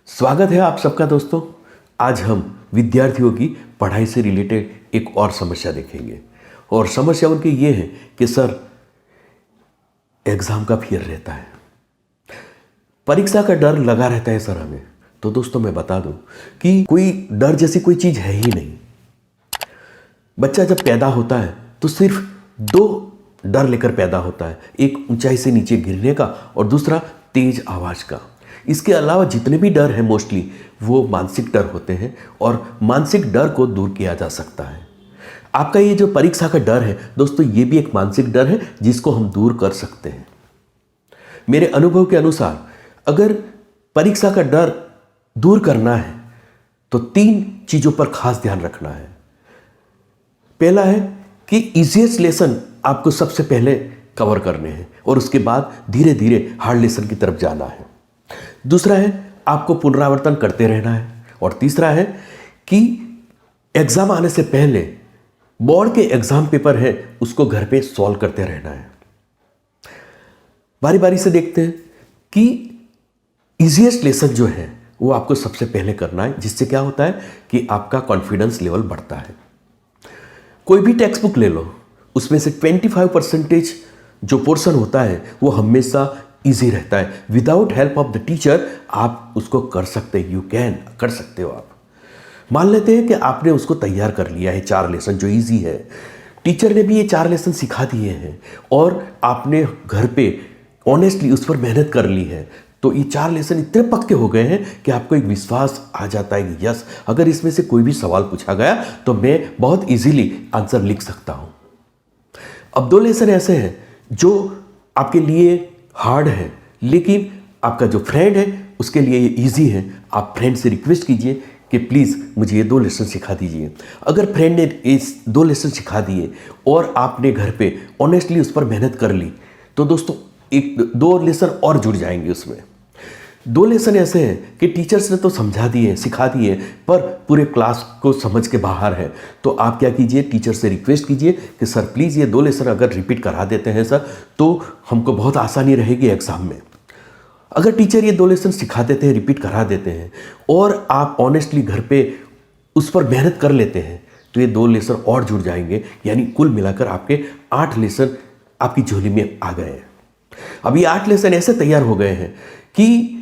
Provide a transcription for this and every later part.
स्वागत है आप सबका दोस्तों। आज हम विद्यार्थियों की पढ़ाई से रिलेटेड एक और समस्या देखेंगे और समस्या उनकी ये है कि सर एग्ज़ाम का फियर रहता है, परीक्षा का डर लगा रहता है सर हमें। तो दोस्तों मैं बता दूं कि कोई डर जैसी कोई चीज़ है ही नहीं। बच्चा जब पैदा होता है तो सिर्फ दो डर लेकर पैदा होता है, एक ऊंचाई से नीचे गिरने का और दूसरा तेज आवाज़ का। इसके अलावा जितने भी डर हैं मोस्टली वो मानसिक डर होते हैं और मानसिक डर को दूर किया जा सकता है। आपका ये जो परीक्षा का डर है दोस्तों, ये भी एक मानसिक डर है जिसको हम दूर कर सकते हैं। मेरे अनुभव के अनुसार अगर परीक्षा का डर दूर करना है तो 3 चीज़ों पर खास ध्यान रखना है। पहला है कि इजीएस्ट लेसन आपको सबसे पहले कवर करने हैं और उसके बाद धीरे धीरे हार्ड लेसन की तरफ जाना है। दूसरा है आपको पुनरावर्तन करते रहना है और तीसरा है कि एग्ज़ाम आने से पहले बोर्ड के एग्ज़ाम पेपर है उसको घर पे सॉल्व करते रहना है। बारी बारी से देखते हैं कि इजीएस्ट लेसन जो है वो आपको सबसे पहले करना है, जिससे क्या होता है कि आपका कॉन्फिडेंस लेवल बढ़ता है। कोई भी टेक्स्ट बुक ले लो, उसमें से 25% जो पोर्शन होता है वो हमेशा इजी रहता है। Without help of the teacher आप उसको कर सकते हैं, यू कैन कर सकते हो। आप मान लेते हैं कि आपने उसको तैयार कर लिया है 4 लेसन जो इजी है, टीचर ने भी ये 4 लेसन सिखा दिए हैं और आपने घर पे ऑनेस्टली उस पर मेहनत कर ली है, तो ये 4 लेसन इतने पक्के हो गए हैं कि आपको एक विश्वास आ जाता है कि यस, अगर इसमें से कोई भी सवाल पूछा गया तो मैं बहुत इजीली आंसर लिख सकता हूं। अब 2 लेसन ऐसे हैं जो आपके लिए हार्ड है, लेकिन आपका जो फ्रेंड है उसके लिए ये ईजी है। आप फ्रेंड से रिक्वेस्ट कीजिए कि प्लीज़ मुझे ये 2 लेसन सिखा दीजिए। अगर फ्रेंड ने इस 2 लेसन सिखा दिए और आपने घर पे ऑनेस्टली उस पर मेहनत कर ली तो दोस्तों 2 लेसन और जुड़ जाएंगे उसमें। 2 लेसन ऐसे हैं कि टीचर्स ने तो समझा दिए, सिखा दिए, पर पूरे क्लास को समझ के बाहर है। तो आप क्या कीजिए, टीचर से रिक्वेस्ट कीजिए कि सर प्लीज़ ये 2 लेसन अगर रिपीट करा देते हैं सर तो हमको बहुत आसानी रहेगी एग्ज़ाम में। अगर टीचर ये 2 लेसन सिखा देते हैं, रिपीट करा देते हैं और आप ऑनेस्टली घर पे उस पर मेहनत कर लेते हैं तो ये 2 लेसन और जुड़ जाएंगे, यानी कुल मिलाकर आपके 8 लेसन आपकी झोली में आ गए हैं। अब ये 8 लेसन ऐसे तैयार हो गए हैं कि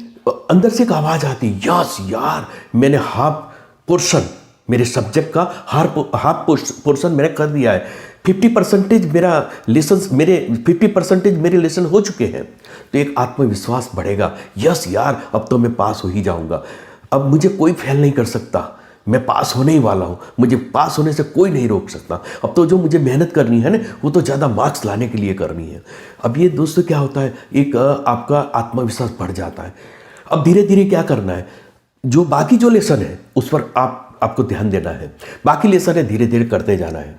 अंदर से एक आवाज़ आती, यस यार मैंने हाफ पोर्शन मेरे सब्जेक्ट का हाफ पोर्शन मैंने कर दिया है। 50% मेरा लेसन मेरे 50% मेरे लेसन हो चुके हैं। तो एक आत्मविश्वास बढ़ेगा, यस यार अब तो मैं पास हो ही जाऊंगा, अब मुझे कोई फेल नहीं कर सकता, मैं पास होने ही वाला हूँ, मुझे पास होने से कोई नहीं रोक सकता। अब तो जो मुझे मेहनत करनी है ना वो तो ज़्यादा मार्क्स लाने के लिए करनी है। अब ये दोस्तों क्या होता है, एक आपका आत्मविश्वास बढ़ जाता है। अब धीरे धीरे क्या करना है, जो बाकी जो लेसन है उस पर आपको ध्यान देना है। बाकी लेसन है धीरे धीरे करते जाना है।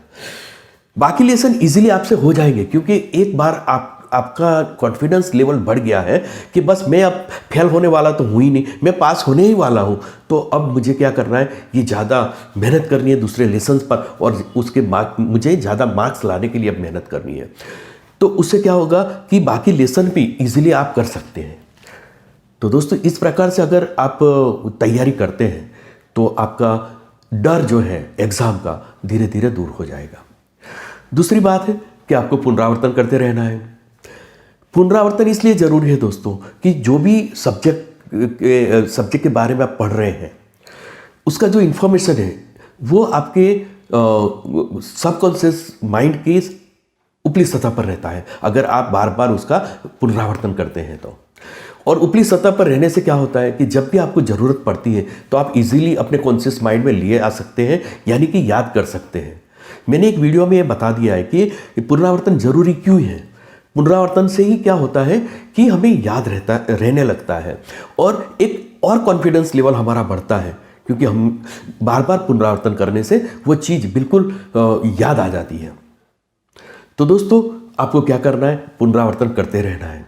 बाकी लेसन इजीली आपसे हो जाएंगे क्योंकि एक बार आपका कॉन्फिडेंस लेवल बढ़ गया है कि बस मैं अब फेल होने वाला तो हूँ ही नहीं, मैं पास होने ही वाला हूँ। तो अब मुझे क्या करना है, ये ज़्यादा मेहनत करनी है दूसरे लेसन पर और उसके मुझे ज़्यादा मार्क्स लाने के लिए अब मेहनत करनी है। तो उससे क्या होगा कि बाकी लेसन भी ईजिली आप कर सकते हैं। तो दोस्तों इस प्रकार से अगर आप तैयारी करते हैं तो आपका डर जो है एग्ज़ाम का धीरे धीरे दूर हो जाएगा। दूसरी बात है कि आपको पुनरावर्तन करते रहना है। पुनरावर्तन इसलिए ज़रूरी है दोस्तों कि जो भी सब्जेक्ट के बारे में आप पढ़ रहे हैं उसका जो इन्फॉर्मेशन है वो आपके सबकॉन्शियस माइंड की ऊपरी सतह पर रहता है अगर आप बार बार उसका पुनरावर्तन करते हैं तो। और ऊपरी सतह पर रहने से क्या होता है कि जब भी आपको ज़रूरत पड़ती है तो आप इजीली अपने कॉन्शियस माइंड में लिए आ सकते हैं, यानी कि याद कर सकते हैं। मैंने एक वीडियो में ये बता दिया है कि पुनरावर्तन ज़रूरी क्यों है। पुनरावर्तन से ही क्या होता है कि हमें याद रहने लगता है और एक और कॉन्फिडेंस लेवल हमारा बढ़ता है क्योंकि हम बार बार पुनरावर्तन करने से वो चीज़ बिल्कुल याद आ जाती है। तो दोस्तों आपको क्या करना है, पुनरावर्तन करते रहना है।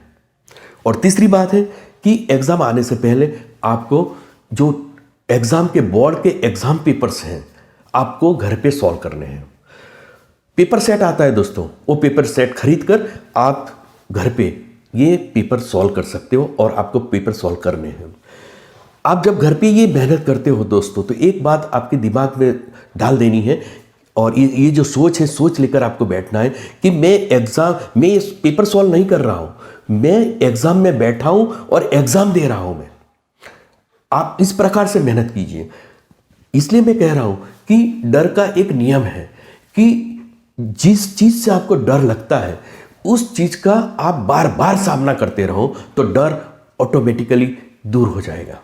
और तीसरी बात है कि एग्ज़ाम आने से पहले आपको जो एग्ज़ाम के बोर्ड के एग्ज़ाम पेपर्स हैं आपको घर पे सॉल्व करने हैं। पेपर सेट आता है दोस्तों, वो पेपर सेट खरीद कर आप घर पे ये पेपर सॉल्व कर सकते हो और आपको पेपर सॉल्व करने हैं। आप जब घर पे ये मेहनत करते हो दोस्तों, तो एक बात आपके दिमाग में डाल देनी है, और ये जो सोच है, सोच लेकर आपको बैठना है कि मैं ये पेपर सॉल्व नहीं कर रहा हूँ, मैं एग्ज़ाम में बैठा हूँ और एग्ज़ाम दे रहा हूँ मैं। आप इस प्रकार से मेहनत कीजिए। इसलिए मैं कह रहा हूँ कि डर का एक नियम है कि जिस चीज़ से आपको डर लगता है, उस चीज़ का आप बार बार सामना करते रहो, तो डर ऑटोमेटिकली दूर हो जाएगा।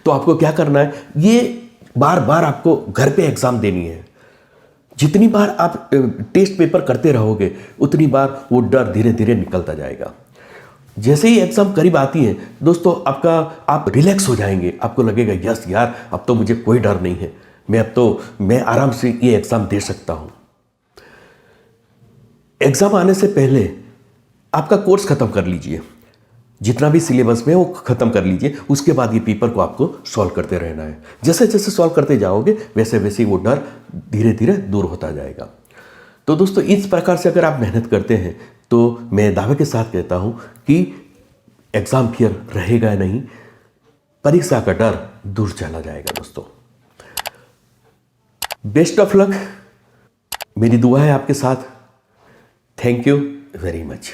तो आपको क्या करना है, ये बार बार आपको घर पे एग्ज़ाम देनी है। जितनी बार आप टेस्ट पेपर करते रहोगे, उतनी बार वो डर धीरे धीरे निकलता जाएगा। जैसे ही एग्ज़ाम करीब आती है दोस्तों, आप रिलैक्स हो जाएंगे। आपको लगेगा यस यार, अब तो मुझे कोई डर नहीं है, मैं आराम से ये एग्ज़ाम दे सकता हूँ। एग्ज़ाम आने से पहले आपका कोर्स ख़त्म कर लीजिए, जितना भी सिलेबस में वो ख़त्म कर लीजिए। उसके बाद ये पेपर को आपको सॉल्व करते रहना है। जैसे जैसे सॉल्व करते जाओगे, वैसे वैसे वो डर धीरे धीरे दूर होता जाएगा। तो दोस्तों, इस प्रकार से अगर आप मेहनत करते हैं, तो मैं दावे के साथ कहता हूं कि एग्ज़ाम फियर रहेगा नहीं, परीक्षा का डर दूर चला जाएगा। दोस्तों, बेस्ट ऑफ लक। मेरी दुआ है आपके साथ। Thank you very much.